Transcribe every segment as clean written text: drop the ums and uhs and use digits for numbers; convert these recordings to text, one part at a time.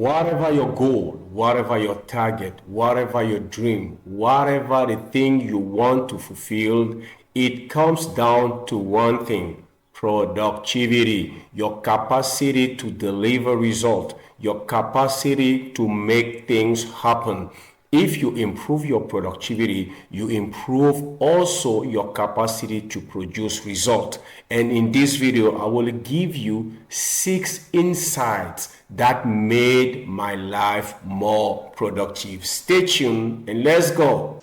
Whatever your goal, whatever your target, whatever your dream, whatever the thing you want to fulfill, it comes down to one thing: productivity, your capacity to deliver result, your capacity to make things happen. If you improve your productivity, you improve also your capacity to produce result. And in this video, I will give you 6 insights that made my life more productive. Stay tuned and let's go.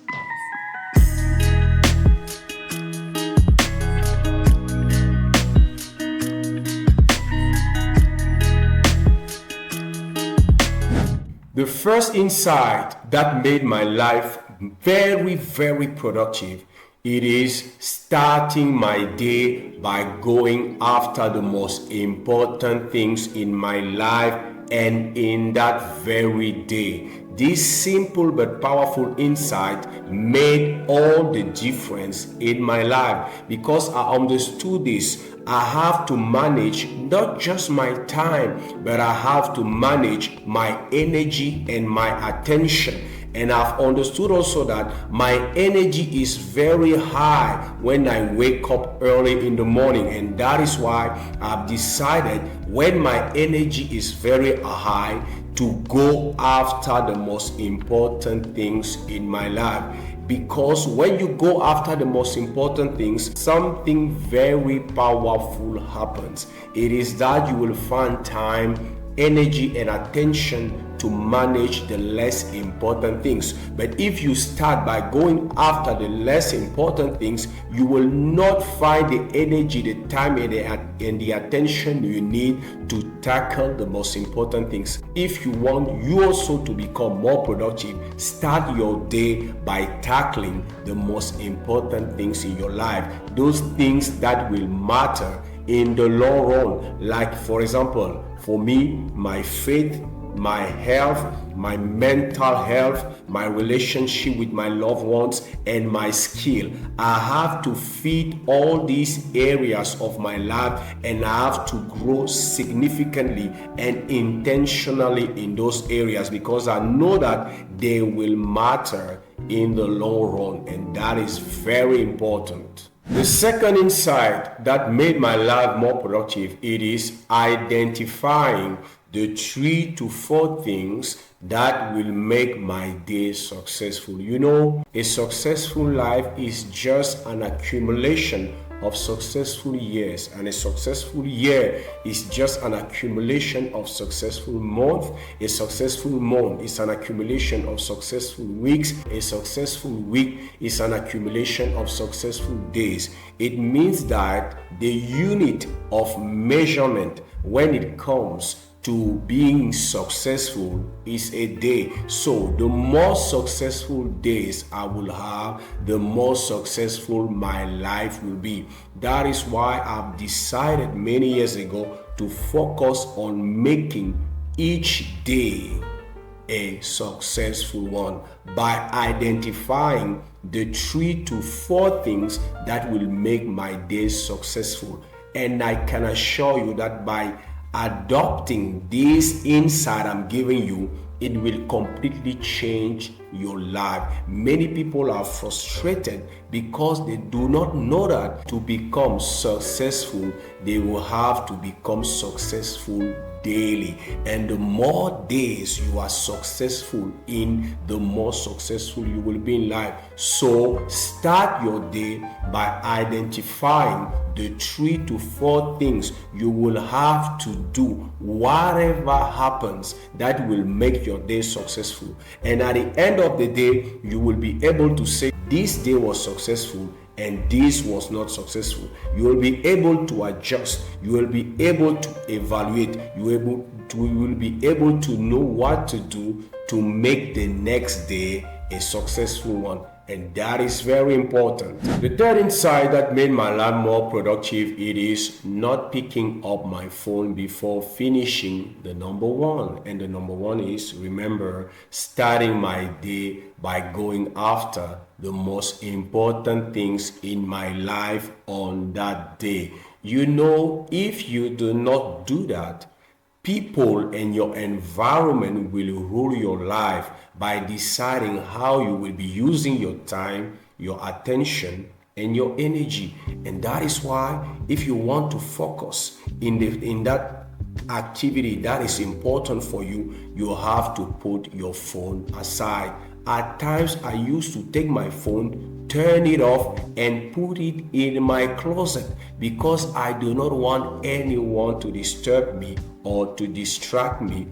The first insight that made my life very productive, it is starting my day by going after the most important things in my life and in that very day. This simple but powerful insight made all the difference in my life because I understood this. I have to manage not just my time, but I have to manage my energy and my attention. And I've understood also that my energy is very high when I wake up early in the morning. And that is why I've decided when my energy is very high to go after the most important things in my life. Because when you go after the most important things, something very powerful happens. It is that you will find time, energy, and attention to manage the less important things. But if you start by going after the less important things, you will not find the energy, the time, and the attention you need to tackle the most important things. If you want you also to become more productive, start your day by tackling the most important things in your life, those things that will matter in the long run. Like, for example, for me, my faith, my health, my mental health, my relationship with my loved ones, and my skill. I have to feed all these areas of my life, and I have to grow significantly and intentionally in those areas because I know that they will matter in the long run, and that is very important. The second insight that made my life more productive, it is identifying the 3 to 4 things that will make my day successful. You know, a successful life is just an accumulation of successful years, and a successful year is just an accumulation of successful months. A successful month is an accumulation of successful weeks. A successful week is an accumulation of successful days. It means that the unit of measurement when it comes to being successful is a day. So the more successful days I will have, the more successful my life will be. That is why I've decided many years ago to focus on making each day a successful one by identifying the 3 to 4 things that will make my day successful. And I can assure you that by adopting this insight I'm giving you, it will completely change your life. Many people are frustrated because they do not know that to become successful, they will have to become successful daily. And the more days you are successful in, the more successful you will be in life. So start your day by identifying the 3 to 4 things you will have to do, whatever happens, that will make your day successful. And at the end of the day, you will be able to say, this day was successful and this was not successful. You will be able to adjust. You will be able to evaluate. You will be able to know what to do to make the next day a successful one. And that is very important. The third insight that made my life more productive, it is not picking up my phone before finishing the number 1. And the number 1 is, remember, starting my day by going after the most important things in my life on that day. You know, if you do not do that, People and your environment will rule your life by deciding how you will be using your time, your attention, and your energy. And that is why if you want to focus in that activity that is important for you, you have to put your phone aside. At times I used to take my phone, turn it off, and put it in my closet because I do not want anyone to disturb me or to distract me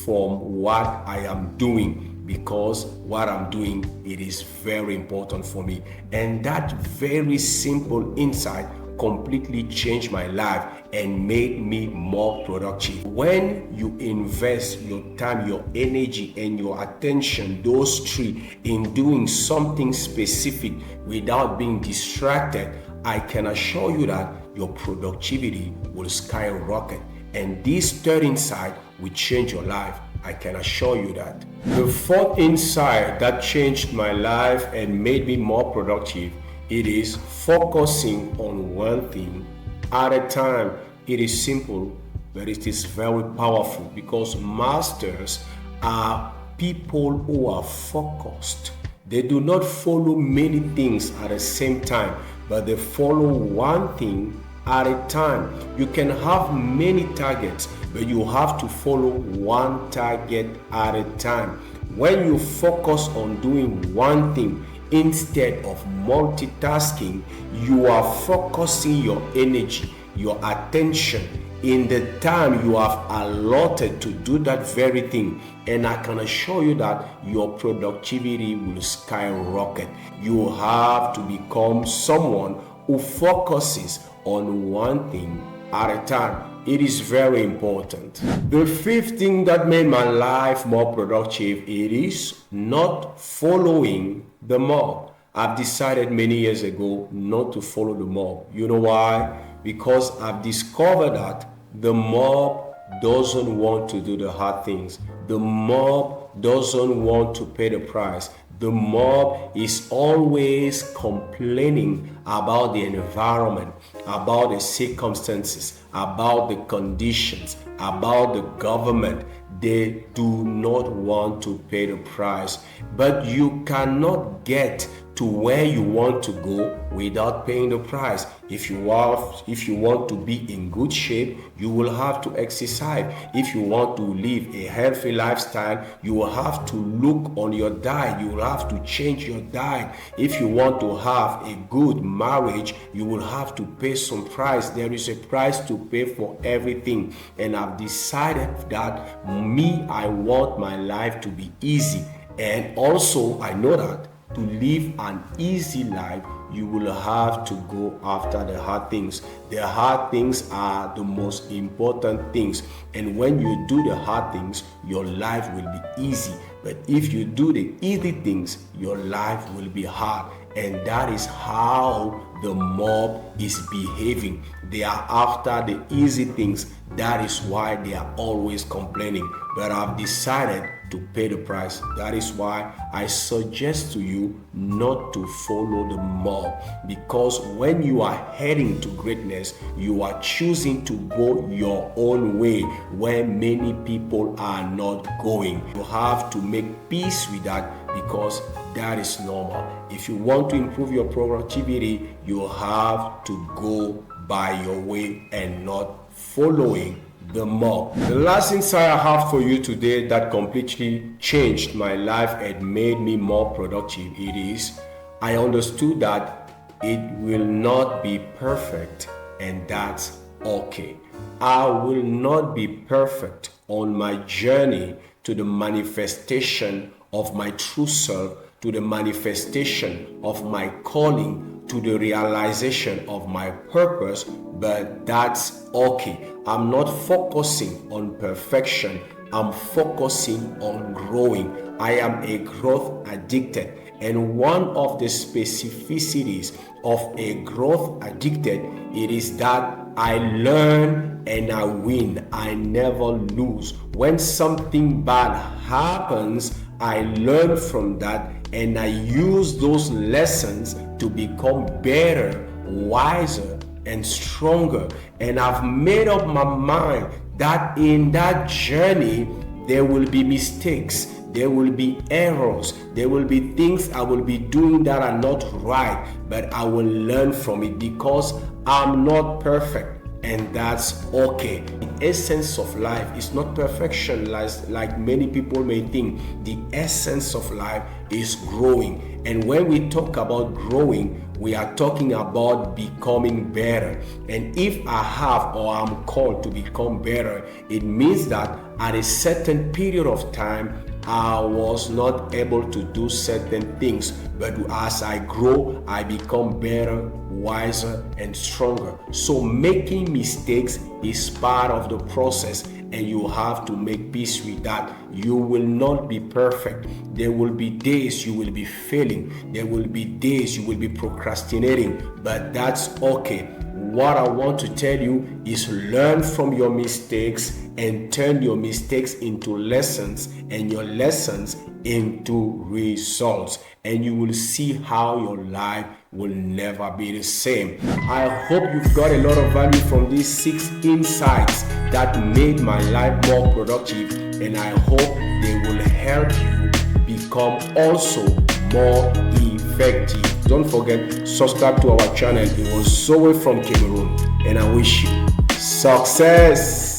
from what I am doing, because what I'm doing, it is very important for me. And that very simple insight completely changed my life and made me more productive. When you invest your time, your energy, and your attention, those three, in doing something specific without being distracted, I can assure you that your productivity will skyrocket. And this third insight will change your life. I can assure you that. The fourth insight that changed my life and made me more productive, it is focusing on one thing at a time. It is simple, but it is very powerful, because masters are people who are focused. They do not follow many things at the same time, but they follow one thing at a time. You can have many targets, but you have to follow one target at a time. When you focus on doing one thing instead of multitasking, you are focusing your energy, your attention in the time you have allotted to do that very thing. And I can assure you that your productivity will skyrocket. You have to become someone who focuses on one thing at a time. It is very important. The fifth thing that made my life more productive, it is not following the mob. I've decided many years ago not to follow the mob. You know why? Because I've discovered that the mob doesn't want to do the hard things. The mob doesn't want to pay the price. The mob is always complaining about the environment, about the circumstances, about the conditions, about the government. They do not want to pay the price. But you cannot get to where you want to go without paying the price. If you want to be in good shape, you will have to exercise. If you want to live a healthy lifestyle, you will have to look on your diet. You will have to change your diet. If you want to have a good marriage, you will have to pay some price. There is a price to pay for everything. And I've decided that I want my life to be easy. And also I know that to live an easy life, you will have to go after the hard things. The hard things are the most important things. And when you do the hard things, your life will be easy. But if you do the easy things, your life will be hard. And that is how the mob is behaving. They are after the easy things. That is why they are always complaining. But I've decided to pay the price. That is why I suggest to you not to follow the mob, because when you are heading to greatness, you are choosing to go your own way where many people are not going. You have to make peace with that, because that is normal. If you want to improve your productivity, you have to go by your way and not following the mob. The last insight I have for you today that completely changed my life and made me more productive, it is I understood that it will not be perfect, and that's okay. I will not be perfect on my journey to the manifestation of my true self, to the manifestation of my calling, to the realization of my purpose, but that's okay. I'm not focusing on perfection. I'm focusing on growing. I am a growth addicted. And one of the specificities of a growth addicted, it is that I learn and I win. I never lose. When something bad happens, I learn from that and I use those lessons to become better, wiser, and stronger. And I've made up my mind that in that journey there will be mistakes, there will be errors, there will be things I will be doing that are not right, but I will learn from it because I'm not perfect, and that's okay. The essence of life is not perfection like many people may think. The essence of life is growing, and when we talk about growing, we are talking about becoming better. And if I have or I'm called to become better, it means that at a certain period of time I was not able to do certain things, but as I grow, I become better, wiser, and stronger. So making mistakes is part of the process, and you have to make peace with that. You will not be perfect. There will be days you will be failing. There will be days you will be procrastinating, but that's okay. What I want to tell you is learn from your mistakes and turn your mistakes into lessons and your lessons into results, and you will see how your life will never be the same. I hope you've got a lot of value from these 6 insights that made my life more productive, and I hope they will help you become also more effective. Don't forget, subscribe to our channel. It was Zoe from Cameroon, and I wish you success.